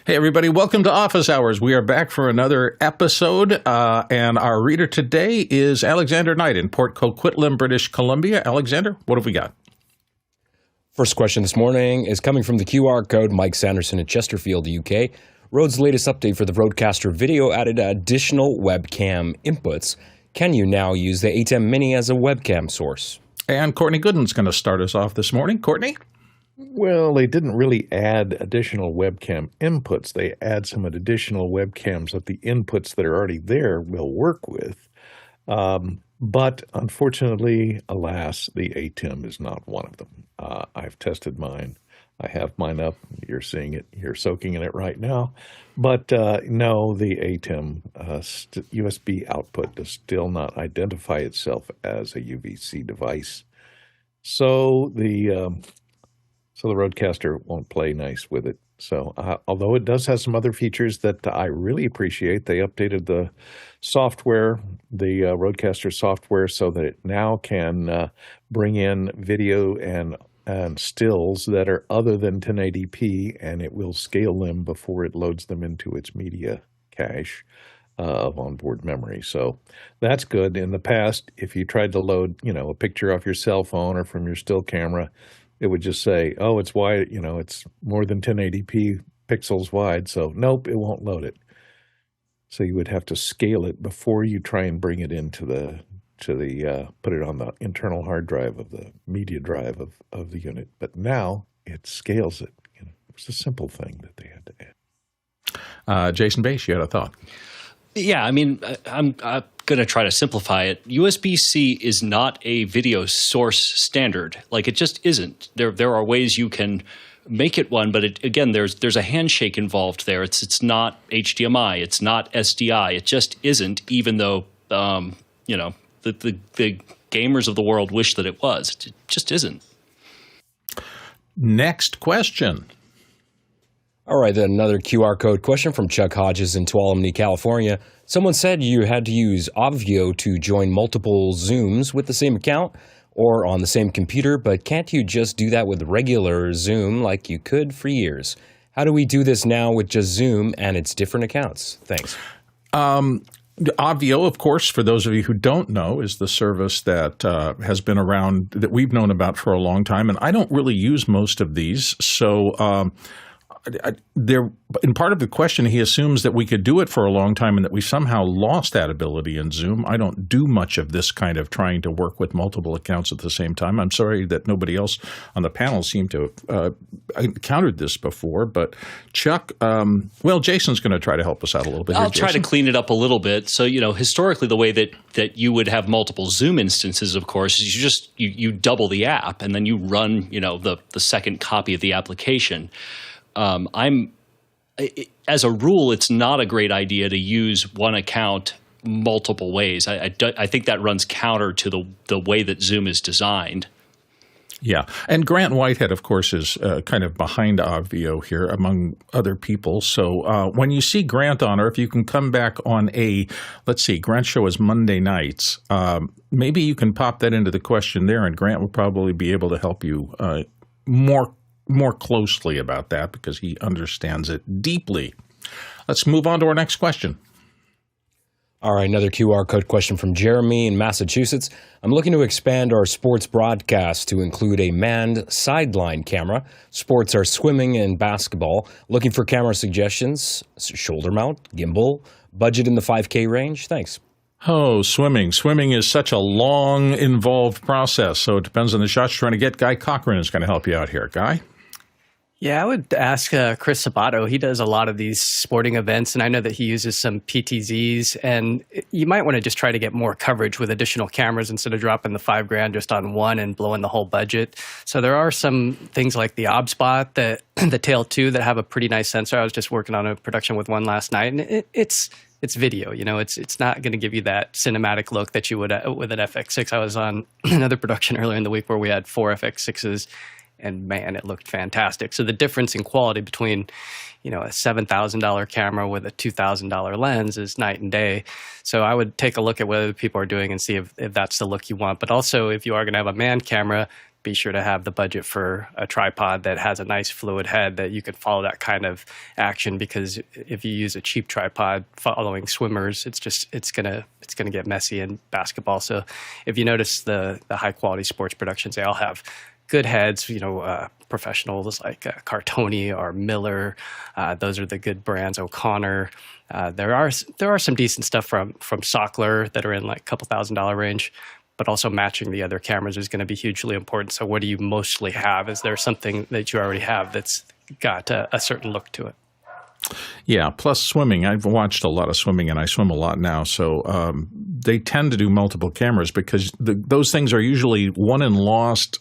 Hey, everybody. Welcome to Office Hours. We are back for another episode, and our reader today is Alexander Knight in Port Coquitlam, British Columbia. Alexander, what have we got? First question this morning is coming from the QR code. Mike Sanderson in Chesterfield, UK. Rode's latest update for the Rodecaster video added additional webcam inputs. Can you now use the ATEM Mini as a webcam source? And Courtney Gooden's going to start us off this morning. Courtney? Well, they didn't really add additional webcam inputs. They add some additional webcams that the inputs that are already there will work with. But unfortunately, alas, the ATEM is not one of them. I've tested mine. I have mine up. You're seeing it. You're soaking in it right now. But no, the ATEM USB output does still not identify itself as a UVC device. So the Rodecaster won't play nice with it. So although it does have some other features that I really appreciate, they updated the software, the Rodecaster software, so that it now can bring in video and stills that are other than 1080p, and it will scale them before it loads them into its media cache of onboard memory. So that's good. In the past, if you tried to load, a picture off your cell phone or from your still camera, it would just say, oh, it's wide, it's more than 1080p pixels wide. So nope, it won't load it. So you would have to scale it before you try and bring it into put it on the internal hard drive of the media drive of the unit. But now it scales it. It's a simple thing that they had to add. Jason Bass, you had a thought. Yeah, I'm going to try to simplify it. USB-C is not a video source standard. Like, it just isn't. There are ways you can make it one, but again, there's a handshake involved there. It's not HDMI. It's not SDI. It just isn't, even though, the gamers of the world wish that it was. It just isn't. Next question. All right, then another QR code question from Chuck Hodges in Tuolumne, California. Someone said you had to use Obvio to join multiple Zooms with the same account or on the same computer, but can't you just do that with regular Zoom like you could for years? How do we do this now with just Zoom and its different accounts? Thanks. Obvio, of course, for those of you who don't know, is the service that has been around, that we've known about for a long time, and I don't really use most of these, so in part of the question, he assumes that we could do it for a long time and that we somehow lost that ability in Zoom. I don't do much of this kind of trying to work with multiple accounts at the same time. I'm sorry that nobody else on the panel seemed to have encountered this before. But Chuck, Jason's going to try to help us out a little bit. I'll try to clean it up a little bit. So, historically, the way that you would have multiple Zoom instances, of course, is you double the app and then you run, the second copy of the application. As a rule, it's not a great idea to use one account multiple ways. I think that runs counter to the way that Zoom is designed. Yeah. And Grant Whitehead, of course, is kind of behind Obvio here among other people. So when you see Grant on, or if you can come back on Grant's show is Monday nights, maybe you can pop that into the question there, and Grant will probably be able to help you more closely about that because he understands it deeply. Let's move on to our next question. All right, another QR code question from Jeremy in Massachusetts. I'm looking to expand our sports broadcast to include a manned sideline camera. Sports are swimming and basketball. Looking for camera suggestions, shoulder mount, gimbal, budget in the 5K range. Thanks. Oh, swimming. Swimming is such a long, involved process, so it depends on the shots you're trying to get. Guy Cochran is going to help you out here. Guy? Yeah, I would ask Chris Sabato. He does a lot of these sporting events, and I know that he uses some PTZs, and you might want to just try to get more coverage with additional cameras instead of dropping the $5,000 just on one and blowing the whole budget. So there are some things like the OBSpot, the Tail 2 that have a pretty nice sensor. I was just working on a production with one last night, and it's video. It's not going to give you that cinematic look that you would with an FX6. I was on another production earlier in the week where we had 4 FX6s. And man, it looked fantastic. So the difference in quality between, a $7,000 camera with a $2,000 lens is night and day. So I would take a look at what other people are doing and see if that's the look you want. But also, if you are going to have a manned camera, be sure to have the budget for a tripod that has a nice fluid head that you can follow that kind of action, because if you use a cheap tripod following swimmers, it's gonna get messy in basketball. So if you notice the high quality sports productions, they all have good heads, professionals like Cartoni or Miller. Those are the good brands. O'Connor. There are some decent stuff from Sockler that are in like a couple $1,000 range, but also matching the other cameras is going to be hugely important. So what do you mostly have? Is there something that you already have that's got a certain look to it? Yeah, plus swimming. I've watched a lot of swimming, and I swim a lot now. So they tend to do multiple cameras because those things are usually won and lost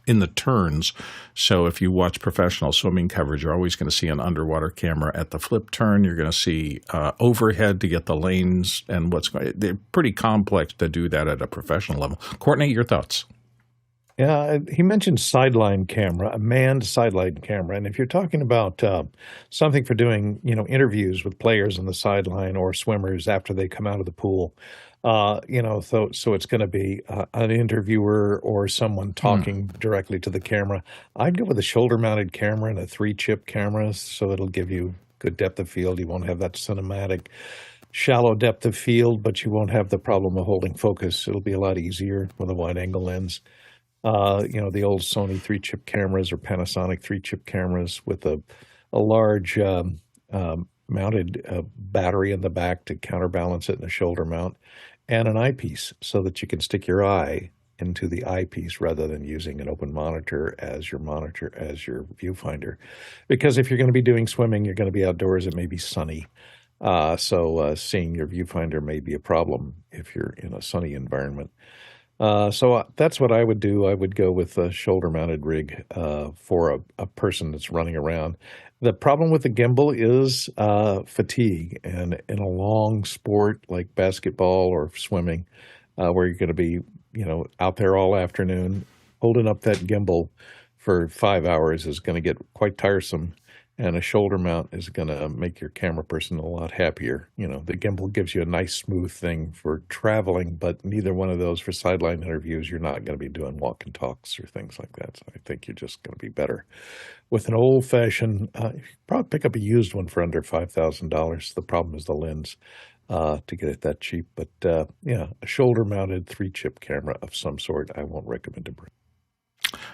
in the turns. So if you watch professional swimming coverage, you're always going to see an underwater camera at the flip turn. You're going to see overhead to get the lanes and they're pretty complex to do that at a professional level. Courtney, your thoughts? Yeah, he mentioned sideline camera, a manned sideline camera. And if you're talking about something for doing, interviews with players on the sideline or swimmers after they come out of the pool, so it's going to be an interviewer or someone talking directly to the camera. I'd go with a shoulder-mounted camera and a 3-chip camera, so it'll give you good depth of field. You won't have that cinematic shallow depth of field, but you won't have the problem of holding focus. It'll be a lot easier with a wide-angle lens. The old Sony 3-chip cameras or Panasonic 3-chip cameras with a large mounted battery in the back to counterbalance it in a shoulder mount, and an eyepiece so that you can stick your eye into the eyepiece rather than using an open monitor as your viewfinder. Because if you're going to be doing swimming, you're going to be outdoors, it may be sunny. So seeing your viewfinder may be a problem if you're in a sunny environment. So that's what I would do. I would go with a shoulder-mounted rig for a person that's running around. The problem with the gimbal is fatigue. And in a long sport like basketball or swimming, where you're going to be, out there all afternoon, holding up that gimbal for 5 hours is going to get quite tiresome. And a shoulder mount is going to make your camera person a lot happier. The gimbal gives you a nice smooth thing for traveling, but neither one of those for sideline interviews. You're not going to be doing walk and talks or things like that. So I think you're just going to be better with an old-fashioned, you could probably pick up a used one for under $5,000. The problem is the lens to get it that cheap. But a shoulder-mounted 3-chip camera of some sort I won't recommend to bring.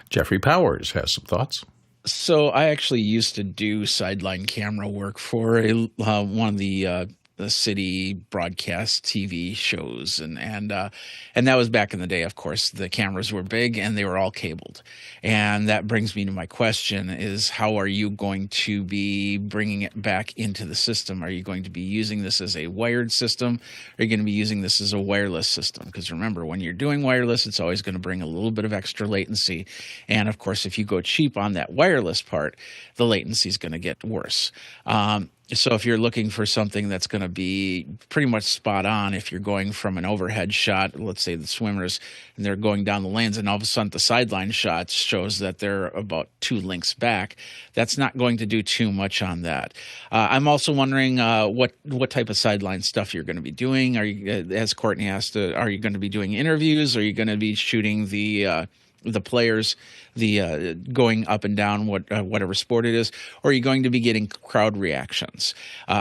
Jeffrey Powers has some thoughts. So I actually used to do sideline camera work for one of the city broadcast TV shows, and that was back in the day. Of course, the cameras were big and they were all cabled, and that brings me to my question: is how are you going to be bringing it back into the system? Are you going to be using this as a wired system? Are you going to be using this as a wireless system? Because remember, when you're doing wireless, it's always going to bring a little bit of extra latency, and of course, if you go cheap on that wireless part, the latency is going to get worse. So if you're looking for something that's going to be pretty much spot on, if you're going from an overhead shot, let's say the swimmers, and they're going down the lanes, and all of a sudden the sideline shot shows that they're about 2 links back, that's not going to do too much on that. I'm also wondering what type of sideline stuff you're going to be doing. Are you, as Courtney asked, are you going to be doing interviews? Are you going to be shooting the players, going up and down whatever sport it is, or are you going to be getting crowd reactions?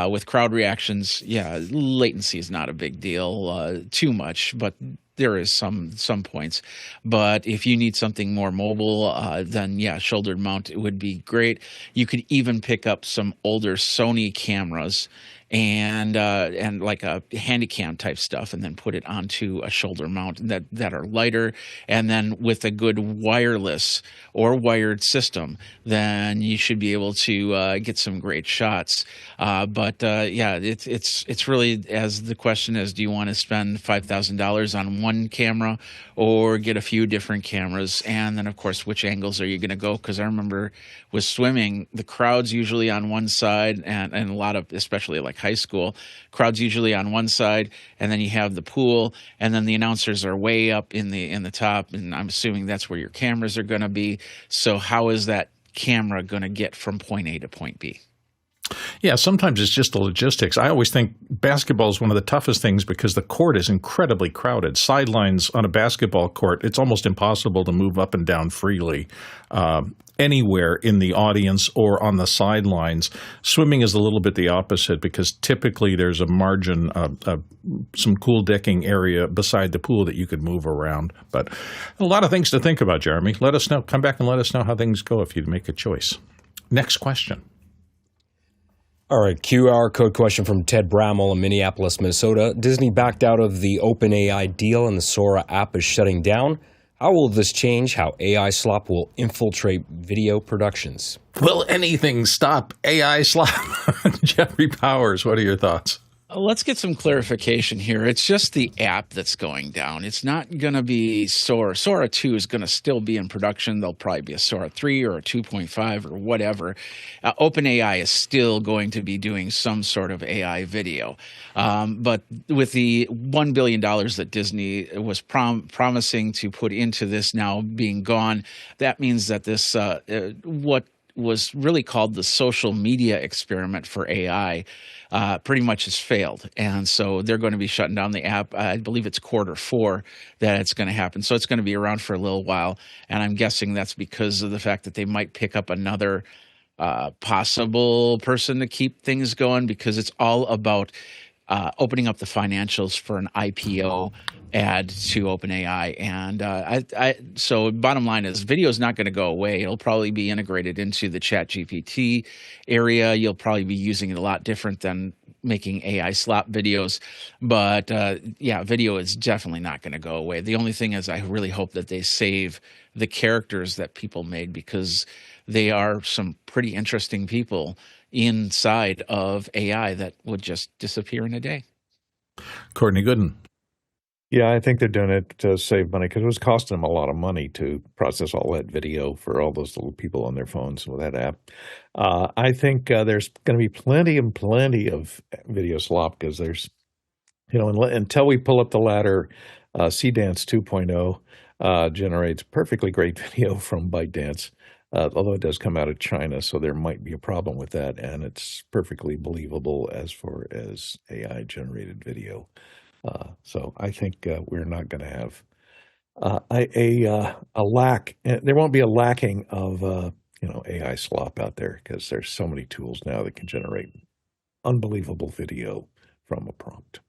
With crowd reactions, latency is not a big deal, too much, but there is some points. But if you need something more mobile, then shoulder mount would be great. You could even pick up some older Sony cameras and like a handycam type stuff, and then put it onto a shoulder mount that are lighter, and then with a good wireless or wired system, then you should be able to get some great shots. It's really, as the question is, do you want to spend $5,000 on one camera or get a few different cameras? And then, of course, which angles are you going to go? Because I remember with swimming, the crowd's usually on one side, and a lot of, especially like high school, crowd's usually on one side, and then you have the pool, and then the announcers are way up in the top, and I'm assuming that's where your cameras are going to be. So how is that camera going to get from point A to point B? Yeah, sometimes it's just the logistics. I always think basketball is one of the toughest things because the court is incredibly crowded. Sidelines on a basketball court, it's almost impossible to move up and down freely anywhere in the audience or on the sidelines. Swimming is a little bit the opposite because typically there's a margin, some cool decking area beside the pool that you could move around. But a lot of things to think about, Jeremy. Let us know. Come back and let us know how things go if you make a choice. Next question. All right, QR code question from Ted Bramwell in Minneapolis, Minnesota. Disney backed out of the OpenAI deal and the Sora app is shutting down. How will this change how AI slop will infiltrate video productions? Will anything stop AI slop? Jeffrey Powers, what are your thoughts? Let's get some clarification here. It's just the app that's going down. It's not going to be Sora. Sora 2 is going to still be in production. There'll probably be a Sora 3 or a 2.5 or whatever. OpenAI is still going to be doing some sort of AI video. But with the $1 billion that Disney was promising to put into this now being gone, that means that this what was really called the social media experiment for AI pretty much has failed. And so they're going to be shutting down the app. I believe it's Q4 that it's going to happen. So it's going to be around for a little while. And I'm guessing that's because of the fact that they might pick up another possible person to keep things going, because it's all about opening up the financials for an IPO add to OpenAI. And so bottom line is video is not going to go away. It'll probably be integrated into the ChatGPT area. You'll probably be using it a lot different than making AI slop videos. But yeah, video is definitely not going to go away. The only thing is I really hope that they save the characters that people made, because they are some pretty interesting people inside of AI that would just disappear in a day. Courtney Gooden. Yeah, I think they're doing it to save money because it was costing them a lot of money to process all that video for all those little people on their phones with that app. I think there's going to be plenty of video slop because there's, until we pull up the ladder, CDance 2.0 generates perfectly great video from ByteDance, although it does come out of China, so there might be a problem with that, and it's perfectly believable as far as AI-generated video. So I think we're not going to have a lack. There won't be a lacking of AI slop out there because there's so many tools now that can generate unbelievable video from a prompt.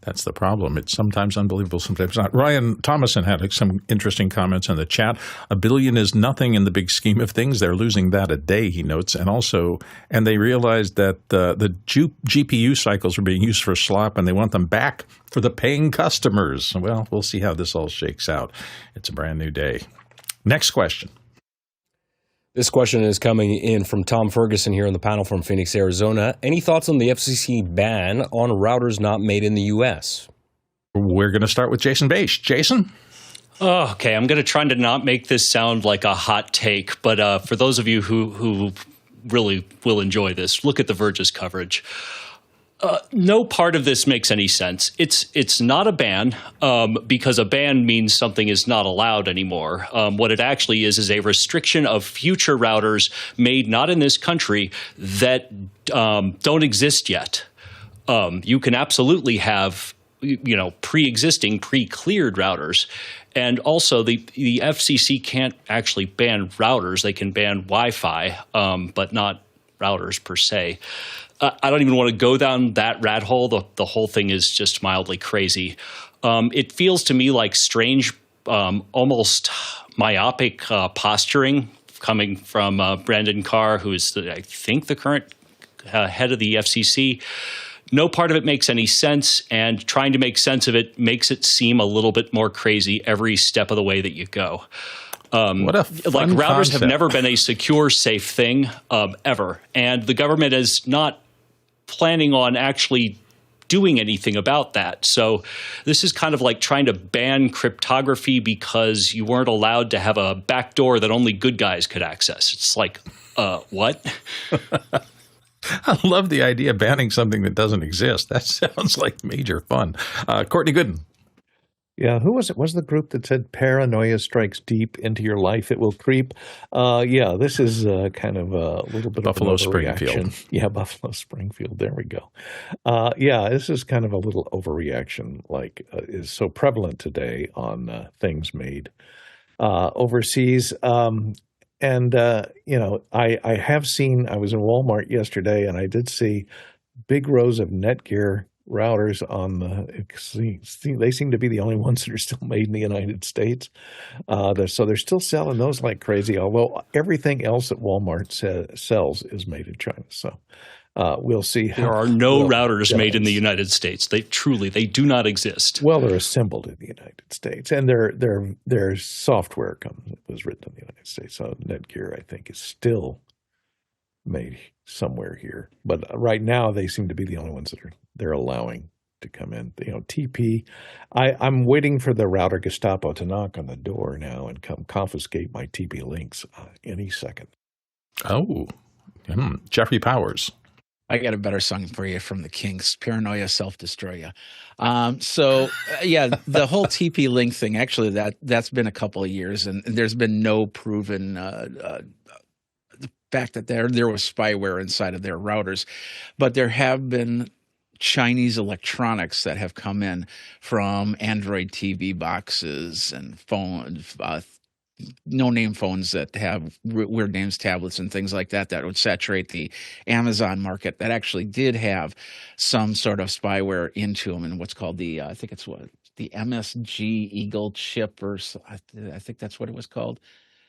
That's the problem. It's sometimes unbelievable, sometimes not. Ryan Thomason had some interesting comments in the chat. $1 billion is nothing in the big scheme of things. They're losing that a day, he notes. And they realized that the GPU cycles are being used for slop, and they want them back for the paying customers. Well, we'll see how this all shakes out. It's a brand new day. Next question. This question is coming in from Tom Ferguson here on the panel from Phoenix, Arizona. Any thoughts on the FCC ban on routers not made in the U.S.? We're going to start with Jason Bache. Jason? Oh, okay, I'm going to try to not make this sound like a hot take, but for those of you who really will enjoy this, look at The Verge's coverage. No part of this makes any sense. It's not a ban because a ban means something is not allowed anymore. What it actually is a restriction of future routers made not in this country that don't exist yet. You can absolutely have pre-existing, pre-cleared routers. And also, the FCC can't actually ban routers. They can ban Wi-Fi, but not routers per se. I don't even want to go down that rat hole. The whole thing is just mildly crazy. It feels to me like strange, almost myopic posturing coming from Brandon Carr, who is, I think, the current head of the FCC. No part of it makes any sense, and trying to make sense of it makes it seem a little bit more crazy every step of the way that you go. What a fun routers concept. have never been a secure, safe thing ever, and the government is not planning on actually doing anything about that. So this is kind of like trying to ban cryptography because you weren't allowed to have a backdoor that only good guys could access. It's like, what? I love the idea of banning something that doesn't exist. That sounds like major fun. Courtney Gooden. Yeah, who was it? Was the group that said paranoia strikes deep into your life, it will creep? Yeah, this is kind of a little bit Buffalo of an overreaction. Springfield. Yeah, Buffalo Springfield. There we go. Yeah, this is kind of a little overreaction, like is so prevalent today on things made overseas. I have seen. I was in Walmart yesterday, and I did see big rows of Netgear routers on they seem to be the only ones that are still made in the United States. So they're still selling those like crazy, although everything else at Walmart sells is made in China. So we'll see how There are no well routers it made in the does. United States. They do not exist. Well, they're assembled in the United States, and their software was written in the United States. So Netgear, I think, is still made somewhere here, but right now they seem to be the only ones that they're allowing to come in. TP. I'm waiting for the router Gestapo to knock on the door now and come confiscate my TP links any second. Oh, Jeffrey Powers. I got a better song for you from the Kinks, Paranoia Self-Destroy Ya. Yeah, the whole TP link thing, actually, that's been a couple of years, and there's been no proven the fact that there was spyware inside of their routers. But there have been Chinese electronics that have come in from Android TV boxes and phones, no-name phones that have weird names, tablets, and things like that would saturate the Amazon market that actually did have some sort of spyware into them, and what's called the I think it's the MSG Eagle chip, or I think that's what it was called.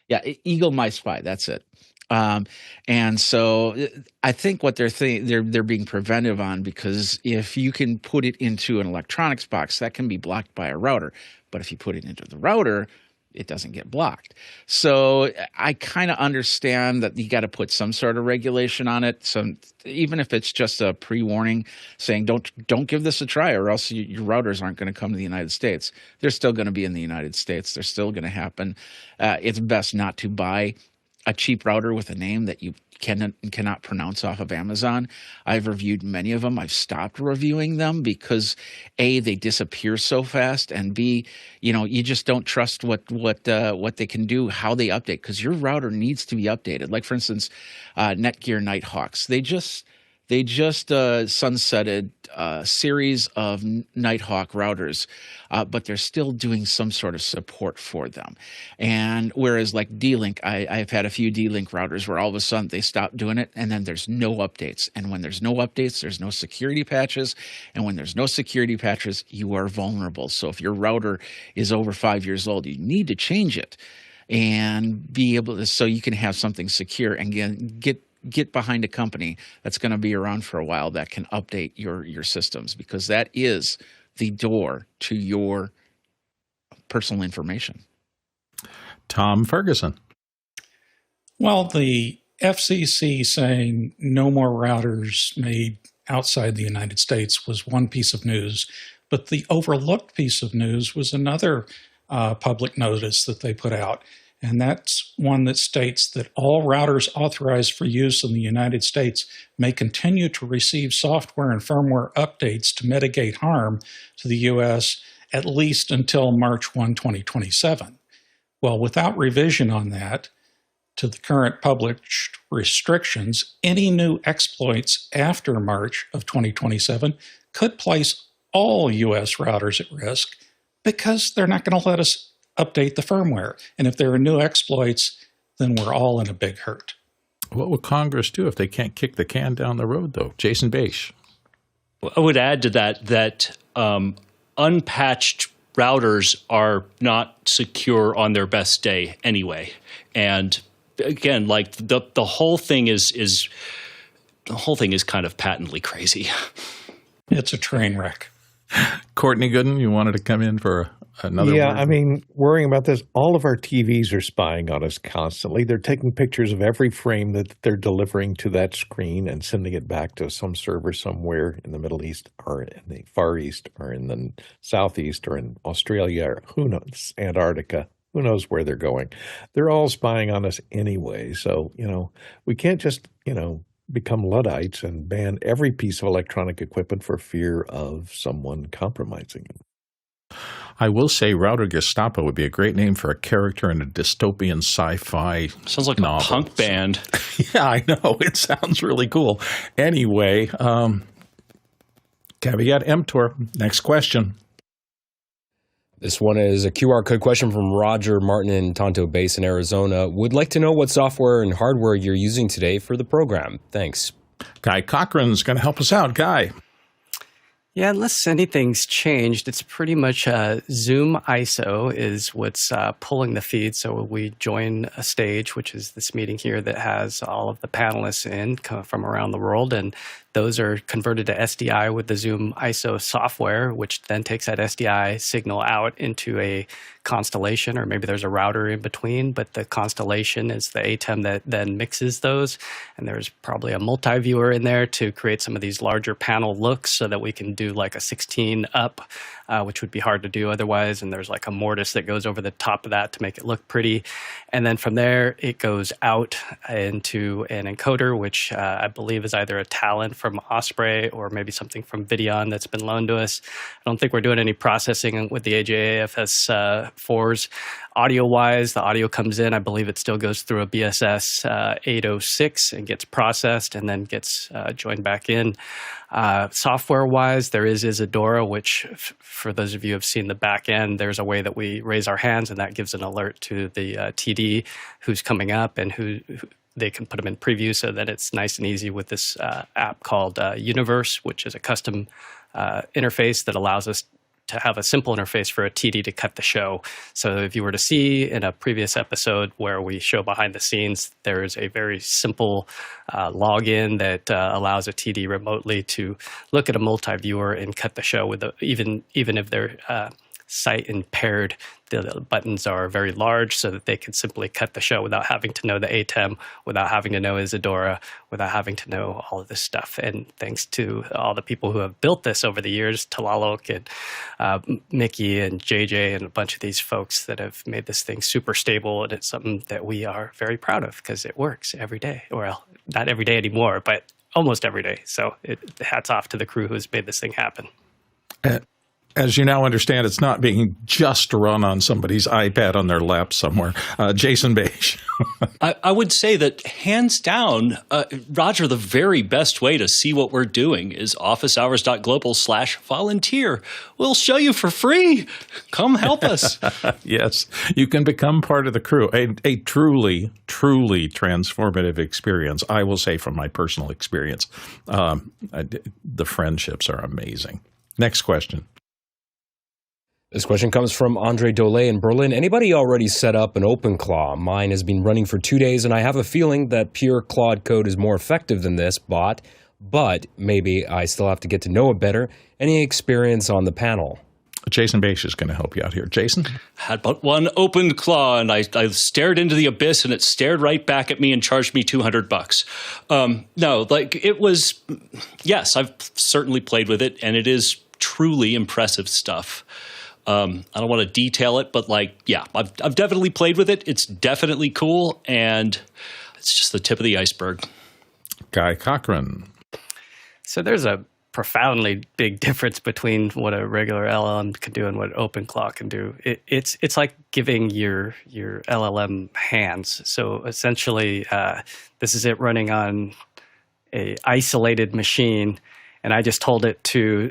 Yeah, Eagle My Spy. That's it. And so I think what they're being preventive on, because if you can put it into an electronics box, that can be blocked by a router. But if you put it into the router, it doesn't get blocked. So I kind of understand that you got to put some sort of regulation on it. So even if it's just a pre-warning saying don't give this a try, or else your routers aren't going to come to the United States. They're still going to be in the United States. They're still going to happen. It's best not to buy a cheap router with a name that you cannot pronounce off of Amazon. I've reviewed many of them. I've stopped reviewing them because A, they disappear so fast, and B, you just don't trust what they can do, how they update, because your router needs to be updated. Like, for instance, Netgear Nighthawks. They just sunsetted a series of Nighthawk routers, but they're still doing some sort of support for them. And whereas like D-Link, I've had a few D-Link routers where all of a sudden they stop doing it, and then there's no updates. And when there's no updates, there's no security patches. And when there's no security patches, you are vulnerable. So if your router is over 5 years old, you need to change it and be able to, so you can have something secure and get behind a company that's going to be around for a while that can update your systems, because that is the door to your personal information. Tom Ferguson. Well, the FCC saying no more routers made outside the United States was one piece of news, but the overlooked piece of news was another public notice that they put out. And that's one that states that all routers authorized for use in the United States may continue to receive software and firmware updates to mitigate harm to the U.S. at least until March 1, 2027. Well, without revision on that to the current published restrictions, any new exploits after March of 2027 could place all U.S. routers at risk, because they're not going to let us update the firmware. And if there are new exploits, then we're all in a big hurt. What will Congress do if they can't kick the can down the road, though? Jason Bache. I would add to that unpatched routers are not secure on their best day anyway. And again, like the whole thing is kind of patently crazy. It's a train wreck. Courtney Gooden, you wanted to come in for another Yeah, word? I mean, worrying about this, all of our TVs are spying on us constantly. They're taking pictures of every frame that they're delivering to that screen and sending it back to some server somewhere in the Middle East or in the Far East or in the Southeast or in Australia or who knows, Antarctica. Who knows where they're going? They're all spying on us anyway. So, we can't just, become Luddites and ban every piece of electronic equipment for fear of someone compromising it. I will say Router Gestapo would be a great name for a character in a dystopian sci-fi Sounds like novel. a punk band. Yeah, I know. It sounds really cool. Anyway, caveat emptor. Next question. This one is a QR code question from Roger Martin in Tonto Basin, Arizona. Would like to know what software and hardware you're using today for the program. Thanks. Guy Cochran's going to help us out. Guy. Yeah, unless anything's changed, it's pretty much Zoom ISO is what's pulling the feed. So we join a stage, which is this meeting here that has all of the panelists in from around the world. And those are converted to SDI with the Zoom ISO software, which then takes that SDI signal out into a constellation, or maybe there's a router in between, but the constellation is the ATEM that then mixes those. And there's probably a multi-viewer in there to create some of these larger panel looks so that we can do like a 16 up, which would be hard to do otherwise. And there's like a mortise that goes over the top of that to make it look pretty. And then from there, it goes out into an encoder, which I believe is either a Talon from Osprey or maybe something from Videon that's been loaned to us. I don't think we're doing any processing with the AJAFS 4s. Audio-wise, the audio comes in. I believe it still goes through a BSS 806 and gets processed and then gets joined back in. Software-wise, there is Isadora, which for those of you who have seen the back end, there's a way that we raise our hands and that gives an alert to the TD who's coming up and who they can put them in preview so that it's nice and easy with this app called Universe, which is a custom interface that allows us to have a simple interface for a TD to cut the show. So if you were to see in a previous episode where we show behind the scenes, there is a very simple login that allows a TD remotely to look at a multi-viewer and cut the show with even if they're sight impaired. The buttons are very large so that they can simply cut the show without having to know the ATEM, without having to know Isadora, without having to know all of this stuff. And thanks to all the people who have built this over the years, Talalok and Mickey and JJ and a bunch of these folks that have made this thing super stable. And it's something that we are very proud of because it works every day. Well, not every day anymore, but almost every day. So hats off to the crew who's made this thing happen. As you now understand, it's not being just run on somebody's iPad on their lap somewhere. Jason Beige. I would say that hands down, Roger, the very best way to see what we're doing is officehours.global/volunteer. We'll show you for free. Come help us. Yes, you can become part of the crew. A truly, truly transformative experience, I will say from my personal experience. The friendships are amazing. Next question. This question comes from Andre Dole in Berlin. Anybody already set up an OpenClaw? Mine has been running for 2 days, and I have a feeling that pure Claude Code is more effective than this bot, but maybe I still have to get to know it better. Any experience on the panel? Jason Beige is going to help you out here. Jason? Had but one OpenClaw, and I stared into the abyss, and it stared right back at me and charged me $200. No, like it was, yes, I've certainly played with it, and it is truly impressive stuff. I don't want to detail it, but like, yeah, I've definitely played with it. It's definitely cool, and it's just the tip of the iceberg. Guy Cochran. So there's a profoundly big difference between what a regular LLM can do and what OpenClaw can do. It's like giving your LLM hands. So essentially, this is it running on a isolated machine, and I just told it to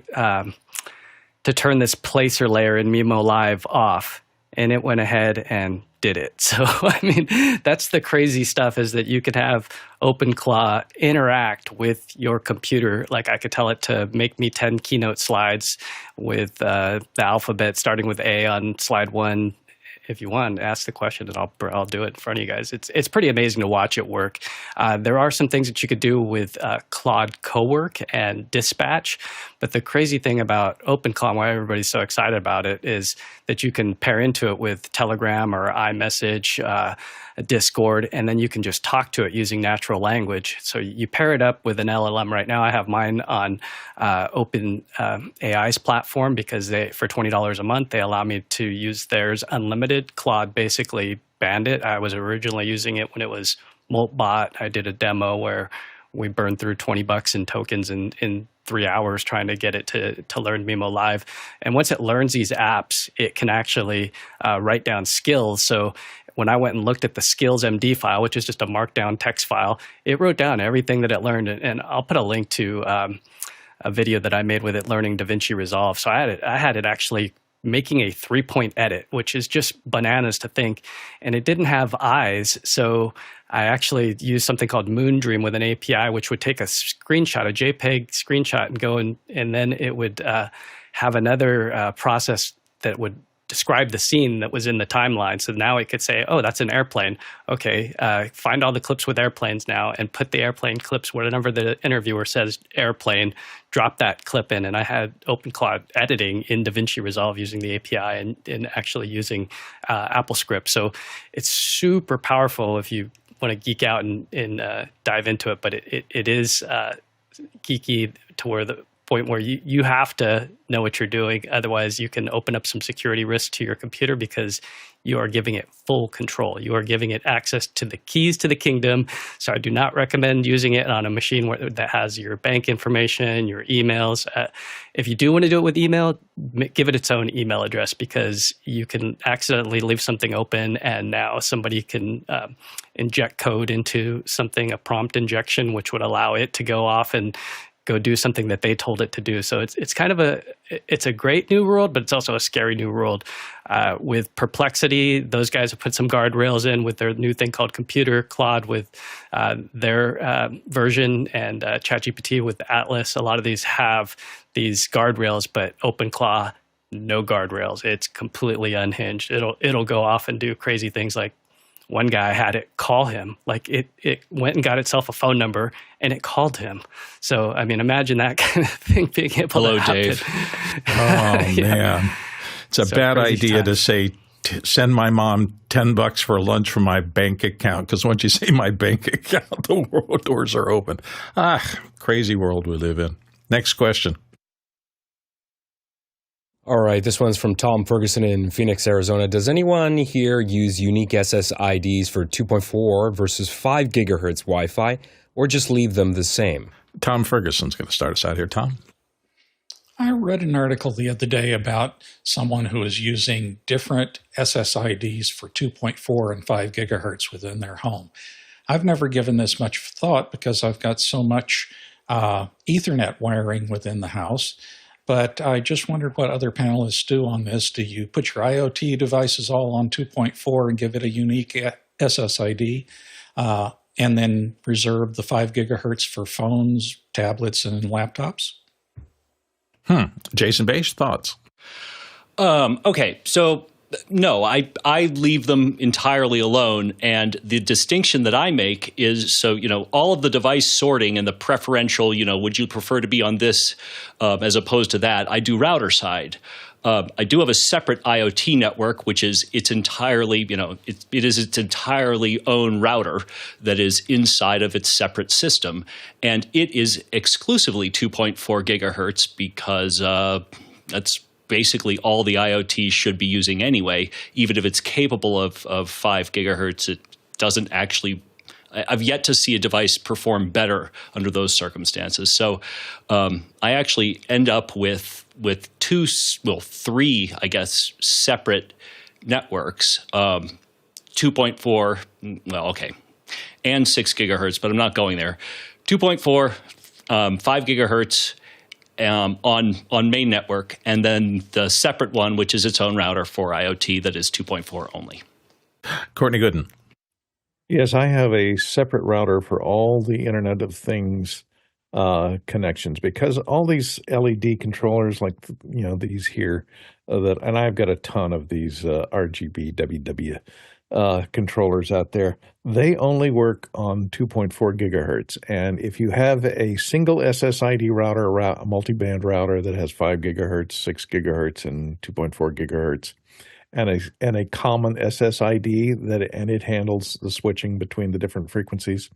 turn this placer layer in mimoLive off, and it went ahead and did it. So, I mean, that's the crazy stuff, is that you could have OpenClaw interact with your computer. Like I could tell it to make me 10 keynote slides with the alphabet starting with A on slide 1. If you want, ask the question and I'll do it in front of you guys. It's pretty amazing to watch it work. There are some things that you could do with Claude Cowork and Dispatch, but the crazy thing about OpenClaw, why everybody's so excited about it, is that you can pair into it with Telegram or iMessage, Discord, and then you can just talk to it using natural language. So you pair it up with an LLM. Right now I have mine on OpenAI's platform because for $20 a month, they allow me to use theirs unlimited. Claude basically banned it. I was originally using it when it was Moltbot. I did a demo where we burned through $20 in tokens in 3 hours trying to get it to learn mimoLive. And once it learns these apps, it can actually write down skills. So when I went and looked at the skills MD file, which is just a markdown text file, it wrote down everything that it learned. And I'll put a link to a video that I made with it learning DaVinci Resolve. So I had it actually making a 3-point edit, which is just bananas to think. And it didn't have eyes, so I actually used something called Moondream with an API, which would take a screenshot, a JPEG screenshot, and go and then it would have another process that would describe the scene that was in the timeline. So now it could say, oh, that's an airplane. Okay, find all the clips with airplanes now and put the airplane clips whenever the interviewer says airplane, drop that clip in. And I had OpenClaw editing in DaVinci Resolve using the API and actually using AppleScript. So it's super powerful if you want to geek out and dive into it. But it is geeky to where the point where you have to know what you're doing. Otherwise, you can open up some security risks to your computer because you are giving it full control. You are giving it access to the keys to the kingdom. So I do not recommend using it on a machine that has your bank information, your emails. If you do want to do it with email, give it its own email address because you can accidentally leave something open and now somebody can inject code into something, a prompt injection, which would allow it to go off and go do something that they told it to do. So it's kind of a great new world, but it's also a scary new world. With Perplexity, those guys have put some guardrails in with their new thing called Computer, Claude with their version, and ChatGPT with Atlas. A lot of these have these guardrails, but OpenClaw, no guardrails. It's completely unhinged. It'll go off and do crazy things like one guy had it call him, like it went and got itself a phone number and it called him. So, I mean, imagine that kind of thing being able to happen. Dave. Oh, man. It's a bad idea to say, send my mom $10 for lunch from my bank account, because once you say my bank account, the world doors are open. Crazy world we live in. Next question. All right, this one's from Tom Ferguson in Phoenix, Arizona. Does anyone here use unique SSIDs for 2.4 versus 5 gigahertz Wi-Fi, or just leave them the same? Tom Ferguson's going to start us out here. Tom? I read an article the other day about someone who is using different SSIDs for 2.4 and 5 gigahertz within their home. I've never given this much thought because I've got so much Ethernet wiring within the house. But I just wondered what other panelists do on this. Do you put your IoT devices all on 2.4 and give it a unique SSID, and then reserve the 5 gigahertz for phones, tablets, and laptops? Jason Bache, thoughts? Okay, so no, I leave them entirely alone, and the distinction that I make is, so, all of the device sorting and the preferential, would you prefer to be on this as opposed to that, I do router side. I do have a separate IoT network, which is its entirely, it is its entirely own router that is inside of its separate system, and it is exclusively 2.4 gigahertz because that's basically all the IoT should be using anyway. Even if it's capable of 5 gigahertz, it doesn't actually. I've yet to see a device perform better under those circumstances. So I actually end up with three, I guess, separate networks, 2.4, and 6 gigahertz, but I'm not going there. 2.4, 5 gigahertz, on main network, and then the separate one, which is its own router for IoT that is 2.4 only. Courtney Gooden. Yes, I have a separate router for all the Internet of Things connections, because all these LED controllers, like these here, and I've got a ton of these RGB WW controllers out there. They only work on 2.4 gigahertz, and if you have a single SSID router, a multi-band router that has 5 gigahertz, 6 gigahertz, and 2.4 gigahertz, and a common SSID and it handles the switching between the different frequencies,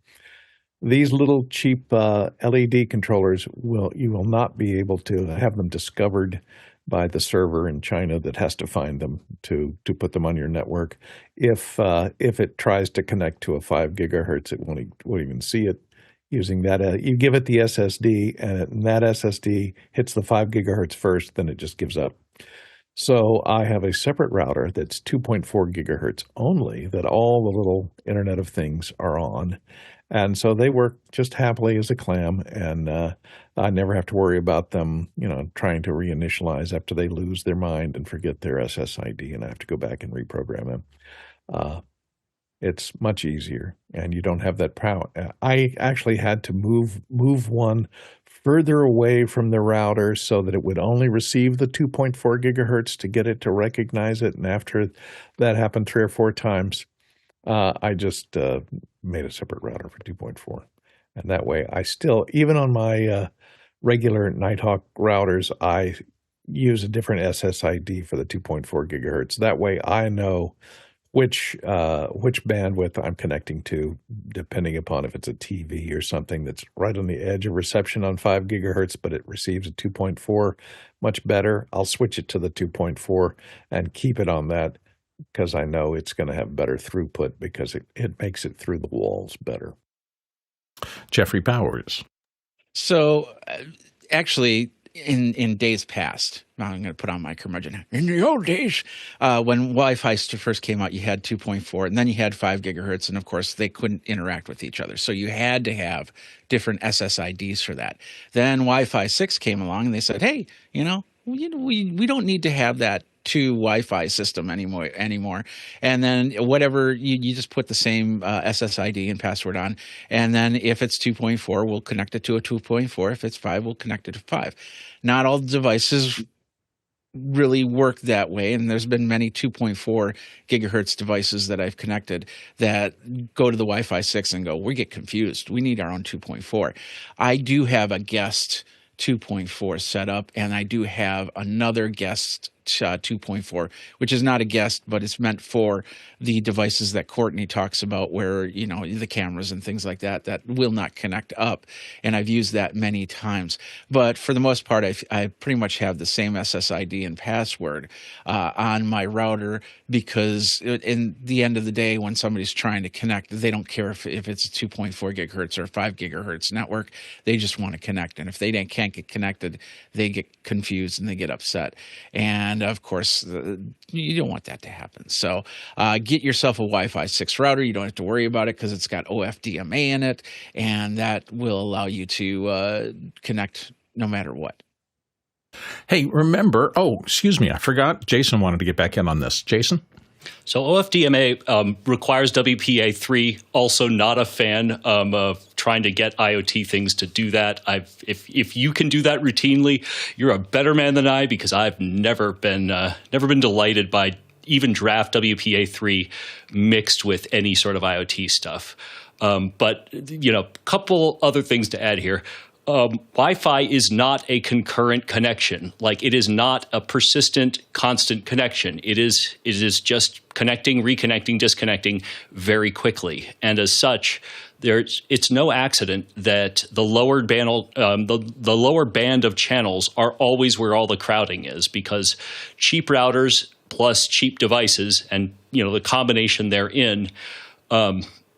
these little cheap LED controllers you will not be able to have them discovered by the server in China that has to find them to put them on your network. If it tries to connect to a 5 gigahertz, it won't even see it. using that. You give it the SSD, and that SSD hits the 5 gigahertz first, then it just gives up. So I have a separate router that's 2.4 gigahertz only that all the little Internet of Things are on. And so they work just happily as a clam, and I never have to worry about them, trying to reinitialize after they lose their mind and forget their SSID, and I have to go back and reprogram them. It's much easier, and you don't have that power. I actually had to move one further away from the router so that it would only receive the 2.4 gigahertz to get it to recognize it. And after that happened 3 or 4 times, I just made a separate router for 2.4. And that way I still, even on my regular Nighthawk routers, I use a different SSID for the 2.4 gigahertz. That way I know which bandwidth I'm connecting to, depending upon if it's a TV or something that's right on the edge of reception on 5 gigahertz, but it receives a 2.4 much better. I'll switch it to the 2.4 and keep it on that because I know it's going to have better throughput because it makes it through the walls better. Jeffrey Powers. So actually, in days past, I'm going to put on my curmudgeon. In the old days, when Wi-Fi first came out, you had 2.4, and then you had 5 gigahertz, and of course, they couldn't interact with each other. So you had to have different SSIDs for that. Then Wi-Fi 6 came along, and they said, hey, we don't need to have that 2 Wi-Fi system anymore. And then whatever, you just put the same SSID and password on. And then if it's 2.4, we'll connect it to a 2.4. If it's 5, we'll connect it to 5. Not all devices really work that way. And there's been many 2.4 gigahertz devices that I've connected that go to the Wi-Fi 6 and go, we get confused. We need our own 2.4. I do have a guest 2.4 set up, and I do have another guest 2.4, which is not a guest, but it's meant for the devices that Courtney talks about where, the cameras and things like that will not connect up. And I've used that many times. But for the most part, I pretty much have the same SSID and password on my router because in the end of the day, when somebody's trying to connect, they don't care if it's a 2.4 gigahertz or 5 gigahertz network. They just want to connect. And if they can't get connected, they get confused and they get upset. And of course, you don't want that to happen. So get yourself a Wi-Fi 6 router. You don't have to worry about it because it's got OFDMA in it, and that will allow you to connect no matter what. Hey, remember, excuse me, I forgot. Jason wanted to get back in on this. Jason? So OFDMA requires WPA3. Also not a fan of trying to get IoT things to do that. If you can do that routinely, you're a better man than I, because I've never been delighted by even draft WPA3 mixed with any sort of IoT stuff. But couple other things to add here. Wi-Fi is not a concurrent connection. Like, it is not a persistent, constant connection. It is just connecting, reconnecting, disconnecting very quickly. And as such, it's no accident that the lower band of channels are always where all the crowding is, because cheap routers plus cheap devices and the combination therein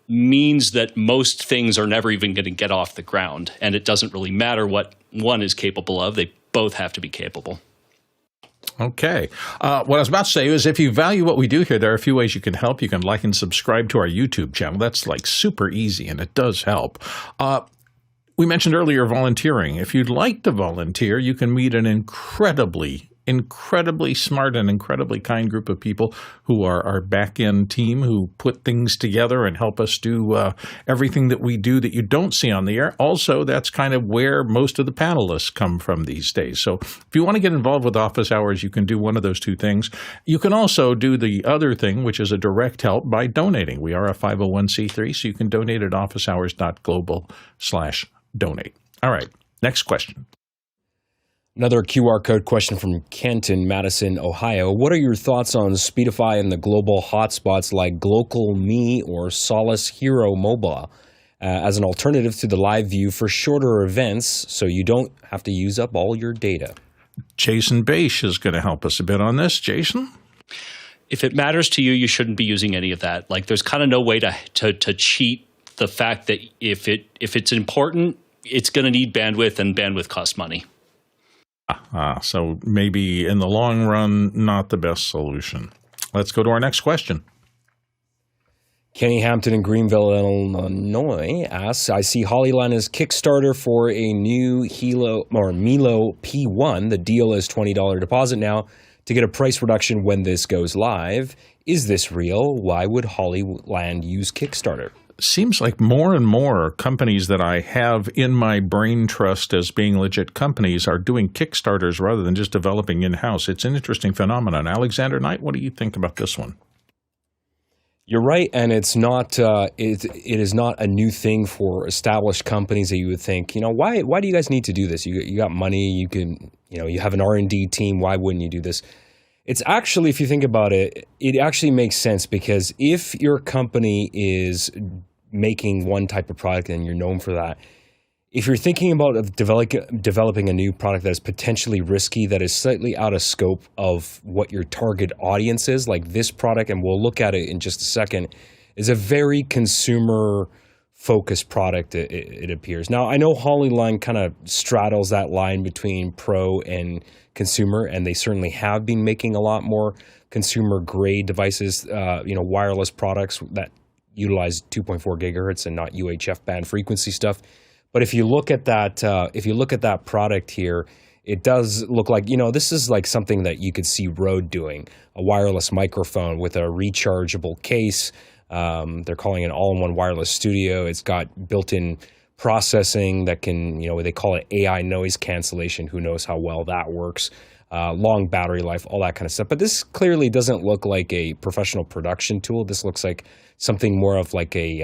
means that most things are never even going to get off the ground, and it doesn't really matter what one is capable of. They both have to be capable. Okay. What I was about to say is, if you value what we do here, there are a few ways you can help. You can like and subscribe to our YouTube channel. That's like super easy, and it does help. We mentioned earlier volunteering. If you'd like to volunteer, you can meet an incredibly smart and incredibly kind group of people who are our back-end team, who put things together and help us do everything that we do that you don't see on the air. Also, that's kind of where most of the panelists come from these days. So if you want to get involved with office hours, you can do one of those two things. You can also do the other thing, which is a direct help, by donating. We are a 501c3, so you can donate at officehours.global/donate. All right, next question. Another QR code question from Kent in Madison, Ohio. What are your thoughts on Speedify and the global hotspots like GlocalMe or Solis Hero Mobile as an alternative to the LiveU for shorter events so you don't have to use up all your data? Jason Bache is going to help us a bit on this. Jason? If it matters to you, you shouldn't be using any of that. Like, there's kind of no way to cheat the fact that if it's important, it's going to need bandwidth, and bandwidth costs money. So maybe in the long run, not the best solution. Let's go to our next question. Kenny Hampton in Greenville, Illinois asks, I see Hollyland is Kickstarter for a new MELO P1. The deal is $20 deposit now to get a price reduction when this goes live. Is this real? Why would Hollyland use Kickstarter? Seems like more and more companies that I have in my brain trust as being legit companies are doing Kickstarters rather than just developing in-house. It's an interesting phenomenon. Alexander Knight, what do you think about this one? You're right, and it's not. It is not a new thing for established companies that you would think. Why do you guys need to do this? You got money. You can. You have an R&D team. Why wouldn't you do this? It's actually, if you think about it, it actually makes sense, because if your company is making one type of product and you're known for that, if you're thinking about developing a new product that is potentially risky, that is slightly out of scope of what your target audience is, like this product, and we'll look at it in just a second, is a very consumer-focused product, it appears. Now, I know Hollyland kind of straddles that line between pro and consumer, and they certainly have been making a lot more consumer-grade devices, wireless products that utilize 2.4 gigahertz and not UHF band frequency stuff. But if you look at that, product here, it does look like, this is like something that you could see RØDE doing, a wireless microphone with a rechargeable case. They're calling it an all-in-one wireless studio. It's got built-in processing that can, they call it AI noise cancellation. Who knows how well that works? Long battery life, all that kind of stuff. But this clearly doesn't look like a professional production tool. This looks like something more of like a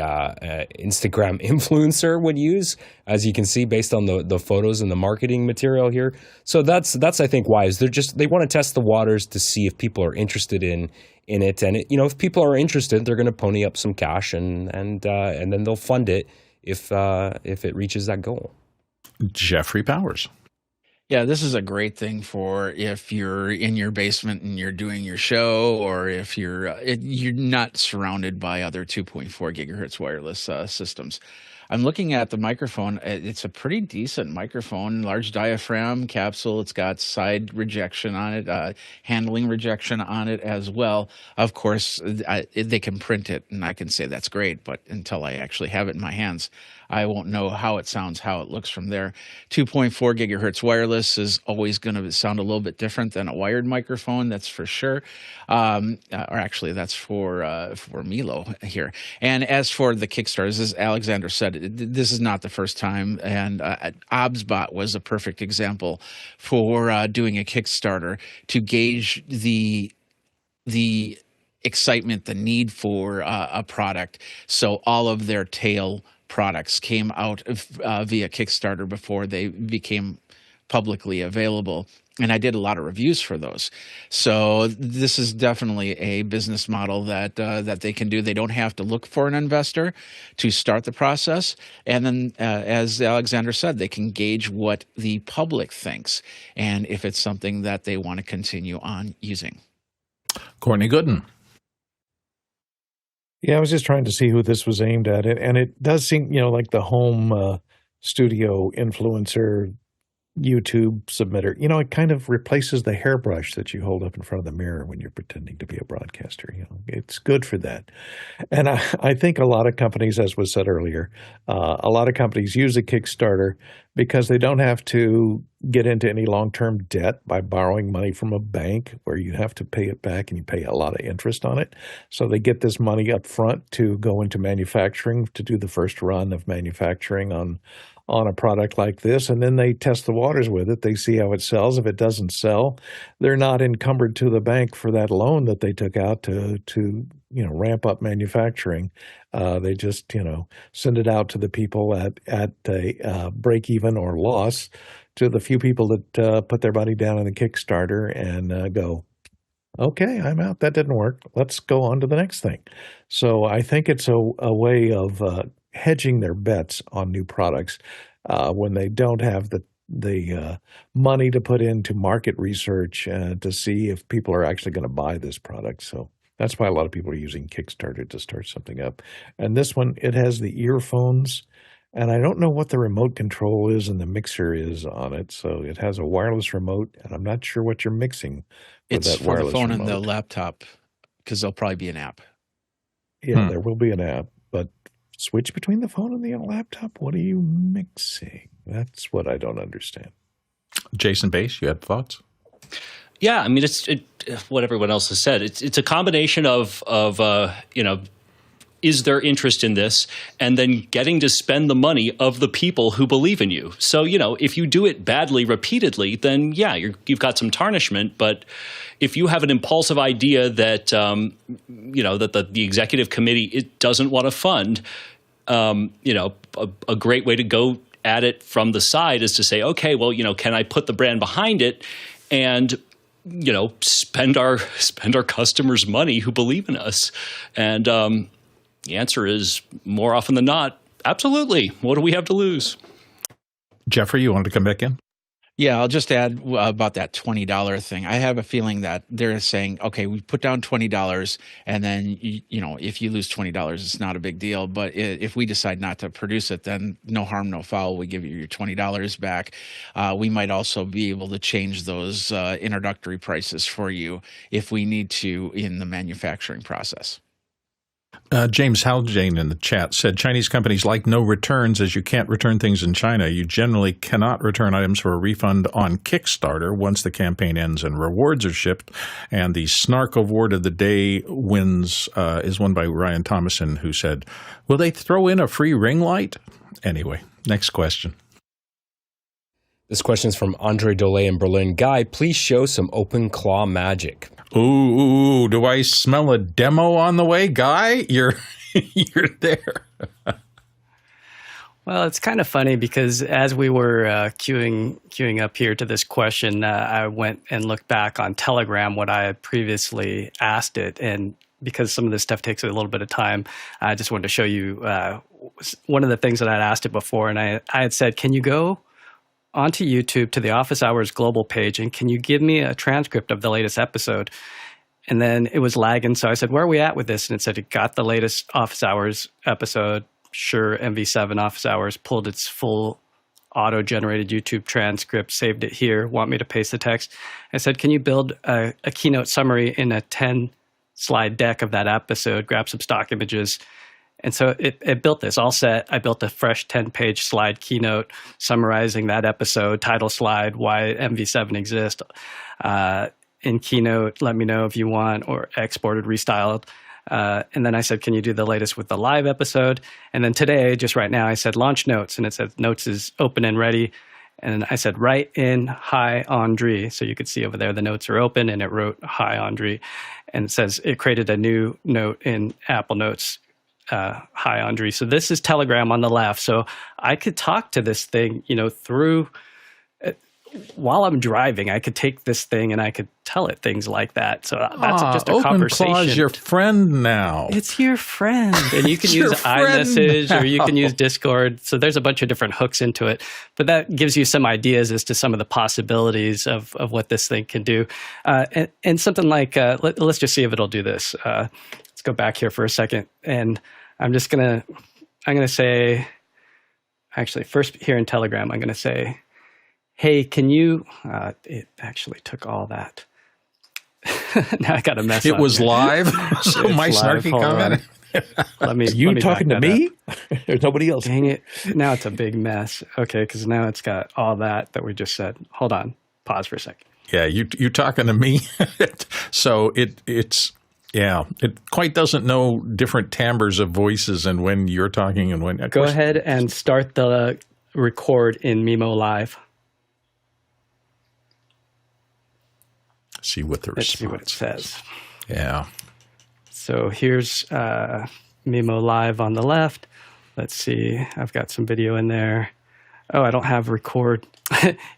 Instagram influencer would use, as you can see based on the photos and the marketing material here. So that's I think why is they want to test the waters to see if people are interested in it, and if people are interested, they're going to pony up some cash and then they'll fund it if it reaches that goal. Jeffrey Powers. Yeah, this is a great thing for if you're in your basement and you're doing your show, or if you're not surrounded by other 2.4 gigahertz wireless systems. I'm looking at the microphone. It's a pretty decent microphone, large diaphragm capsule. It's got side rejection on it, handling rejection on it as well. Of course, they can print it, and I can say that's great, but until I actually have it in my hands, I won't know how it sounds, how it looks from there. 2.4 gigahertz wireless is always going to sound a little bit different than a wired microphone, that's for sure. Or actually, that's for MELO here. And as for the Kickstarters, as Alexander said, this is not the first time. And OBSBot was a perfect example for doing a Kickstarter to gauge the excitement, the need for a product. So all of their tail products came out via Kickstarter before they became publicly available. And I did a lot of reviews for those. So this is definitely a business model that they can do. They don't have to look for an investor to start the process. And then, as Alexander said, they can gauge what the public thinks and if it's something that they want to continue on using. Courtney Gooden. Yeah, I was just trying to see who this was aimed at. And it does seem, like the home studio influencer YouTube submitter, it kind of replaces the hairbrush that you hold up in front of the mirror when you're pretending to be a broadcaster. It's good for that. And I think a lot of companies, as was said earlier, a lot of companies use a Kickstarter because they don't have to get into any long-term debt by borrowing money from a bank where you have to pay it back and you pay a lot of interest on it. So they get this money up front to go into manufacturing, to do the first run of manufacturing on a product like this, and then they test the waters with it. They see how it sells. If it doesn't sell, they're not encumbered to the bank for that loan that they took out to ramp up manufacturing. They just send it out to the people at a break even or loss, to the few people that put their money down in the Kickstarter and go, okay, I'm out. That didn't work. Let's go on to the next thing. So I think it's a way of hedging their bets on new products when they don't have the money to put into market research to see if people are actually going to buy this product. So That's why a lot of people are using Kickstarter to start something up. And this one, it has the earphones, and I don't know what the remote control is and the mixer is on it. So it has a wireless remote, and I'm not sure what you're mixing with It's that for the wireless phone remote. and the laptop because there'll probably be an app. Yeah, there will be an app, but switch between the phone and the laptop? What are you mixing? That's what I don't understand. Jason Bass, you had thoughts? Yeah, I mean, it's what everyone else has said. It's a combination of is there interest in this, and then getting to spend the money of the people who believe in you. So, if you do it badly repeatedly, then yeah, you've got some tarnishment. But if you have an impulsive idea that that the executive committee doesn't want to fund, a great way to go at it from the side is to say, okay, well, can I put the brand behind it and spend our customers' money who believe in us? And the answer is more often than not, absolutely. What do we have to lose? Jeffrey, you wanted to come back in? Yeah, I'll just add about that $20 thing. I have a feeling that they're saying, okay, we put down $20, and then if you lose $20, it's not a big deal. But if we decide not to produce it, then no harm, no foul. We give you your $20 back. We might also be able to change those introductory prices for you if we need to in the manufacturing process. James Haljane in the chat said Chinese companies like no returns as you can't return things in China. You generally cannot return items for a refund on Kickstarter once the campaign ends and rewards are shipped. And the snark award of the day is won by Ryan Thomason, who said, will they throw in a free ring light? Anyway, next question. This question is from Andre Dole in Berlin. Guy, please show some OpenClaw magic. Ooh, do I smell a demo on the way, Guy? You're there. Well, it's kind of funny because as we were queuing up here to this question, I went and looked back on Telegram what I had previously asked it, and because some of this stuff takes a little bit of time, I just wanted to show you one of the things that I'd asked it before, and I had said, can you go onto YouTube to the Office Hours Global page, and can you give me a transcript of the latest episode? And then it was lagging, so I said, where are we at with this? And it said it got the latest Office Hours episode. Sure, MV7 Office Hours pulled its full auto-generated YouTube transcript, saved it here, want me to paste the text. I said, can you build a keynote summary in a 10-slide deck of that episode, grab some stock images. And so it built this all set. I built a fresh 10-page slide keynote summarizing that episode, title slide, why MV7 exists. In Keynote, let me know if you want, or exported, restyled. And then I said, can you do the latest with the live episode? And then today, just right now, I said, launch Notes. And it said, Notes is open and ready. And I said, write in hi, Andre. So you could see over there, the notes are open, and it wrote hi, Andre. And it says it created a new note in Apple Notes. Hi, Andre. So this is Telegram on the left. So I could talk to this thing, through while I'm driving. I could take this thing and I could tell it things like that. So that's just a conversation. OpenClaw is your friend now. It's your friend, and you can use iMessage or you can use Discord. So there's a bunch of different hooks into it, but that gives you some ideas as to some of the possibilities of what this thing can do. And something like let's just see if it'll do this. Let's go back here for a second, and I'm gonna say, actually, first here in Telegram, I'm gonna say, hey, can you? It actually took all that. Now I got a mess. It was live, so It's my live. snarky Hold comment. Let me. You let me talking back to that me? up. There's nobody else. Dang it! Now it's a big mess. Okay, because now it's got all that we just said. Hold on. Pause for a second. Yeah, you talking to me? So it's. Yeah, it quite doesn't know different timbres of voices and when you're talking and when. Go ahead and start the record in mimoLive. See what the Let's see what it response says. Yeah. So here's mimoLive on the left. Let's see. I've got some video in there. Oh, I don't have record.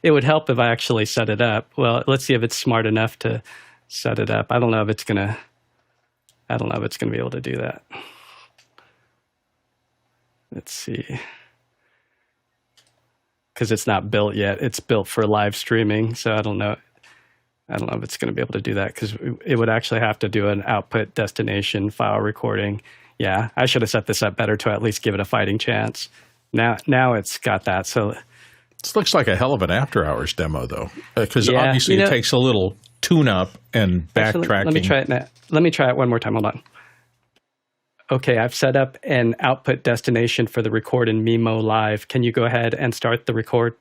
It would help if I actually set it up. Well, let's see if it's smart enough to set it up. I don't know if it's gonna be able to do that. Let's see. Because it's not built yet. It's built for live streaming, so I don't know. I don't know if it's going to be able to do that because it would actually have to do an output destination file recording. Yeah, I should have set this up better to at least give it a fighting chance. Now it's got that. So this looks like a hell of an after-hours demo, though, because obviously it takes a little tune-up and backtracking. Actually, let me try it now. Let me try it one more time. Hold on. Okay, I've set up an output destination for the record in mimoLive. Can you go ahead and start the record?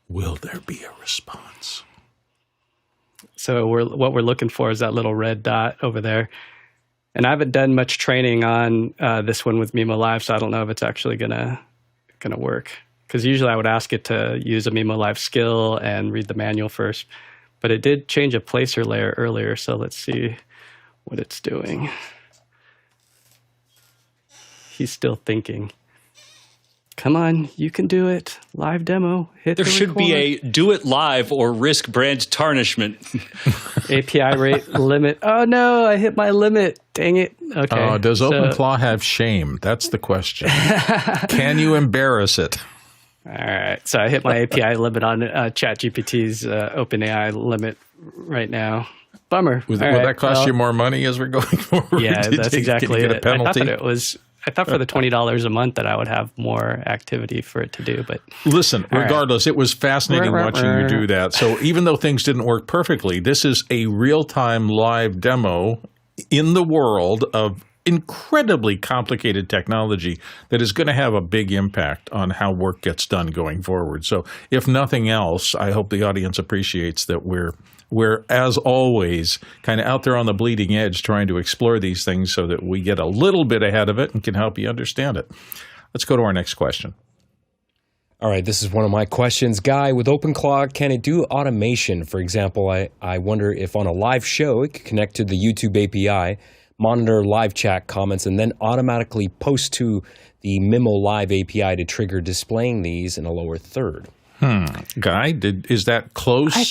Will there be a response? So what we're looking for is that little red dot over there. And I haven't done much training on this one with mimoLive, so I don't know if it's actually gonna work. Because usually I would ask it to use a mimoLive skill and read the manual first. But it did change a placer layer earlier, so let's see what it's doing. He's still thinking. Come on, you can do it. Live demo. There should be a do it live or risk brand tarnishment. API rate limit. Oh no, I hit my limit. Dang it. Okay. Does OpenClaw have shame? That's the question. Can you embarrass it? All right. So I hit my API limit on ChatGPT's OpenAI limit right now. Bummer. Will that cost you more money as we're going forward? Yeah, that's exactly it. A penalty? I thought for the $20 a month that I would have more activity for it to do, but listen, regardless, it was fascinating watching you do that. So even though things didn't work perfectly, this is a real-time live demo in the world of incredibly complicated technology that is going to have a big impact on how work gets done going forward. So if nothing else, I hope the audience appreciates that we're, as always, kind of out there on the bleeding edge trying to explore these things so that we get a little bit ahead of it and can help you understand it. Let's go to our next question. All right, this is one of my questions. Guy, with OpenClaw, can it do automation? For example, I wonder if on a live show, it could connect to the YouTube API, monitor live chat comments, and then automatically post to the mimoLive API to trigger displaying these in a lower third. Guy, is that close? I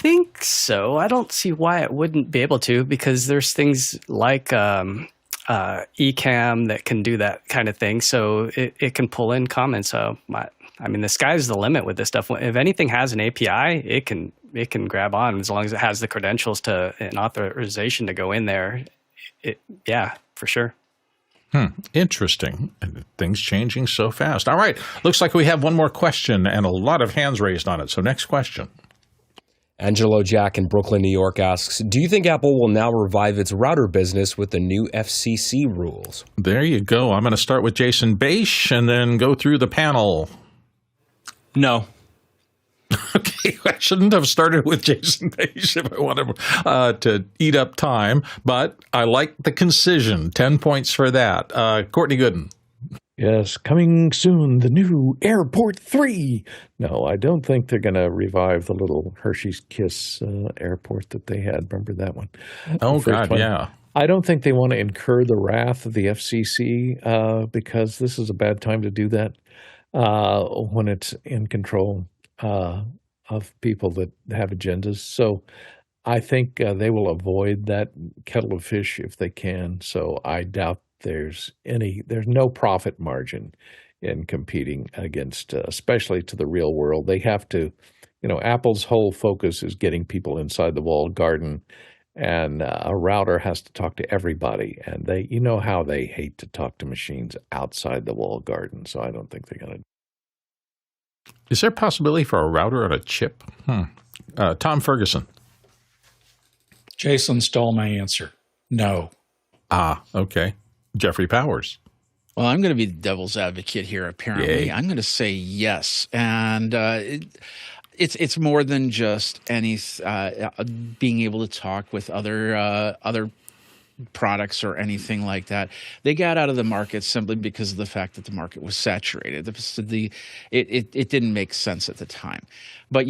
think so. I don't see why it wouldn't be able to, because there's things like eCam that can do that kind of thing. So it can pull in comments. So the sky's the limit with this stuff. If anything has an API, it can grab on as long as it has the credentials to an authorization to go in there. Yeah, for sure. Interesting. Things changing so fast. All right. Looks like we have one more question and a lot of hands raised on it. So next question. Angelo Jack in Brooklyn, New York asks, do you think Apple will now revive its router business with the new FCC rules? There you go. I'm going to start with Jason Beisch and then go through the panel. No. Okay, I shouldn't have started with Jason Beisch if I wanted to eat up time, but I like the concision. 10 points for that. Courtney Gooden. Yes, coming soon, the new Airport 3. No, I don't think they're going to revive the little Hershey's Kiss airport that they had. Remember that one? Oh, God, yeah. I don't think they want to incur the wrath of the FCC because this is a bad time to do that when it's in control of people that have agendas. So I think they will avoid that kettle of fish if they can. So I doubt there's no profit margin in competing against, especially to the real world. They have to, Apple's whole focus is getting people inside the walled garden, and a router has to talk to everybody. And how they hate to talk to machines outside the walled garden. So I don't think they're going to. Is there a possibility for a router on a chip? Tom Ferguson. Jason stole my answer. No. Okay. Jeffrey Powers. Well, I'm going to be the devil's advocate here, apparently. Yay. I'm going to say yes. And it's more than just being able to talk with other products or anything like that. They got out of the market simply because of the fact that the market was saturated. It didn't make sense at the time. But,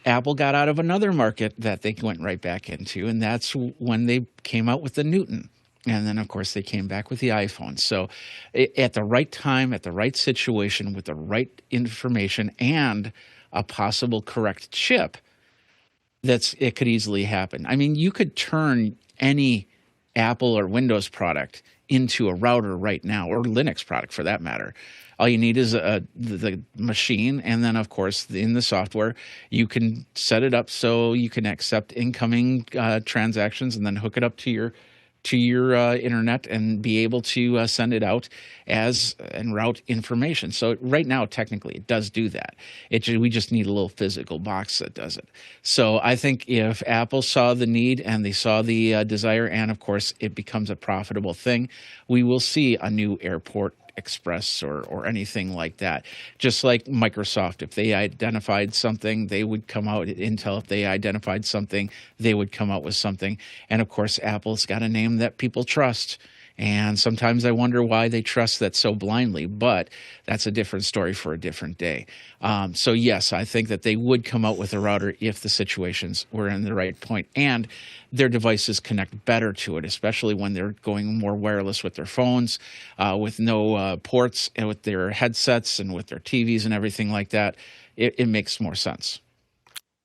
Apple got out of another market that they went right back into, and that's when they came out with the Newton. And then, of course, they came back with the iPhone. So at the right time, at the right situation, with the right information and a possible correct chip, it could easily happen. I mean, you could turn any Apple or Windows product into a router right now, or Linux product for that matter. All you need is the machine, and then, of course, in the software, you can set it up so you can accept incoming transactions and then hook it up to your internet and be able to send it out and route information. So right now, technically, it does do that. We just need a little physical box that does it. So I think if Apple saw the need and they saw the desire, and of course it becomes a profitable thing, we will see a new Airport Express or anything like that. Just like Microsoft, if they identified something, they would come out. Intel, if they identified something, they would come out with something. And of course, Apple's got a name that people trust. And sometimes I wonder why they trust that so blindly, but that's a different story for a different day. So yes, I think that they would come out with a router if the situations were in the right point and their devices connect better to it, especially when they're going more wireless with their phones, with no ports, and with their headsets and with their TVs and everything like that. It makes more sense.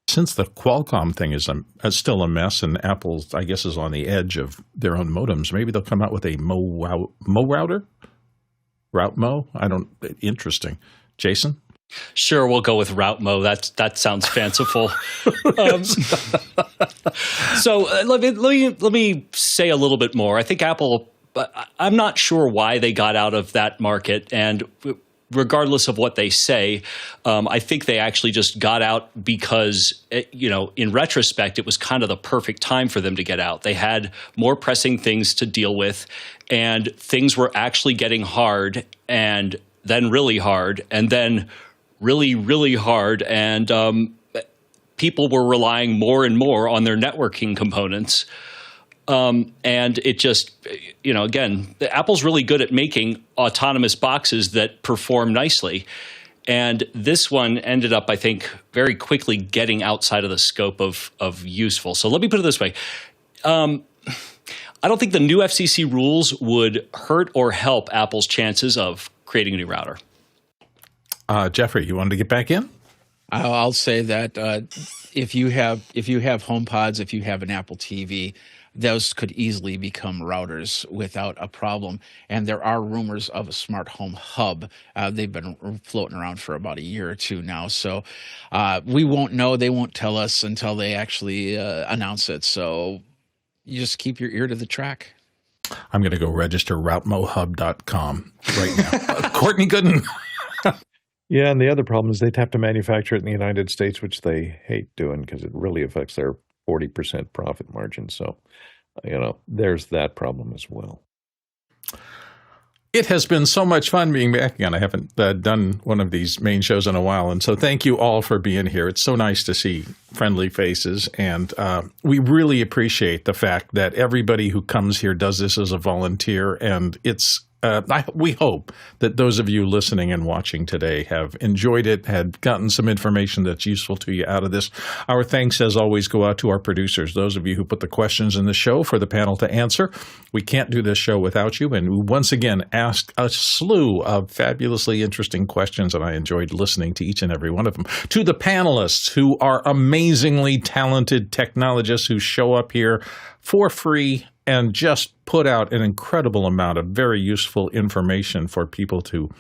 Since the Qualcomm thing is still a mess, and Apple, I guess, is on the edge of their own modems, maybe they'll come out with a Mo router? Route Mo? Interesting. Jason? Sure, we'll go with Route Mo. That sounds fanciful. So let me say a little bit more. I think Apple, I'm not sure why they got out of that market, and regardless of what they say, I think they actually just got out because, in retrospect, it was kind of the perfect time for them to get out. They had more pressing things to deal with, and things were actually getting hard, and then really hard, and then really, really hard, and people were relying more and more on their networking components. And it just, again, Apple's really good at making autonomous boxes that perform nicely. And this one ended up, I think, very quickly getting outside of the scope of useful. So let me put it this way. I don't think the new FCC rules would hurt or help Apple's chances of creating a new router. Jeffrey, you wanted to get back in? I'll say that if you have HomePods, if you have an Apple TV, those could easily become routers without a problem. And there are rumors of a smart home hub. They've been floating around for about a year or two now. So we won't know. They won't tell us until they actually announce it. So you just keep your ear to the track. I'm going to go register routemohub.com right now. Courtney Gooden. Yeah, and the other problem is they'd have to manufacture it in the United States, which they hate doing because it really affects their 40% profit margin. So, there's that problem as well. It has been so much fun being back again. I haven't done one of these main shows in a while, and so thank you all for being here. It's so nice to see friendly faces, and we really appreciate the fact that everybody who comes here does this as a volunteer, and it's we hope that those of you listening and watching today have enjoyed it, had gotten some information that's useful to you out of this. Our thanks, as always, go out to our producers, those of you who put the questions in the show for the panel to answer. We can't do this show without you, and we once again asked a slew of fabulously interesting questions, and I enjoyed listening to each and every one of them. To the panelists, who are amazingly talented technologists who show up here for free and just put out an incredible amount of very useful information for people to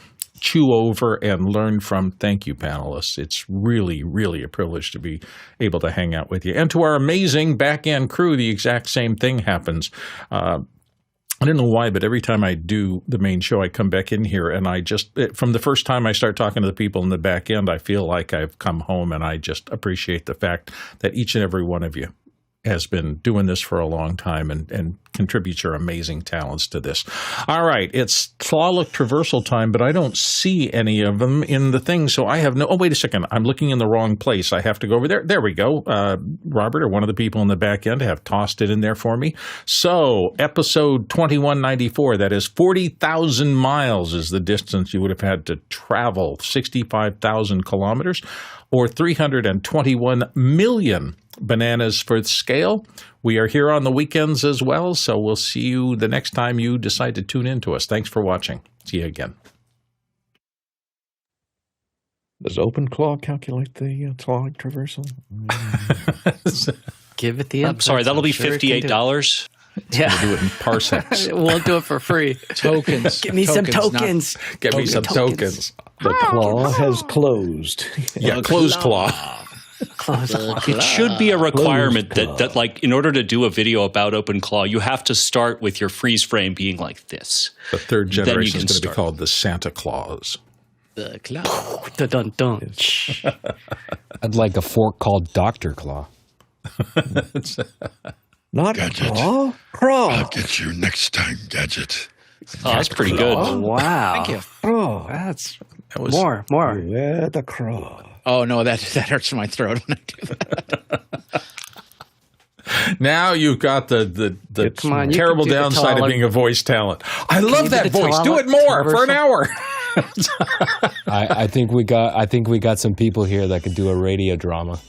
chew over and learn from. Thank you, panelists. It's really, really a privilege to be able to hang out with you. And to our amazing back-end crew, the exact same thing happens. I don't know why, but every time I do the main show, I come back in here and from the first time I start talking to the people in the back end, I feel like I've come home, and I just appreciate the fact that each and every one of you has been doing this for a long time and contributes your amazing talents to this. All right, it's flawless traversal time, but I don't see any of them in the thing, so I have no... Oh, wait a second. I'm looking in the wrong place. I have to go over there. There we go. Robert, or one of the people in the back end, have tossed it in there for me. So, episode 2194, that is 40,000 miles is the distance you would have had to travel, 65,000 kilometers, or 321 million bananas for scale. We are here on the weekends as well, so we'll see you the next time you decide to tune in to us. Thanks for watching. See you again. Does OpenClaw calculate the claw traversal? Give it the input. I'm sorry, that'll be $58. Yeah. Do it in parsecs. We'll do it for free. Tokens. Give me some not- tokens. Give me some tokens. The claw has closed. Yeah, closed claw. It should be a requirement that, like, in order to do a video about OpenClaw, you have to start with your freeze frame being like this. The third Then you generation can is going to be start. called the Santa Claus. The claw. Dun, dun, dun. I'd like a fork called Dr. Claw. Not Gadget. claw? Craw. I'll get you next time, Gadget. Oh, that's pretty good. Wow. Thank you. Craw. That's That was more. Yeah, the craw. Oh no, that hurts my throat when I do that. Now you've got the Come on, you terrible can do the downside of taller- being a voice talent. I love you that do the voice. Do taller- it more for an taller- hour. I think we got some people here that could do a radio drama.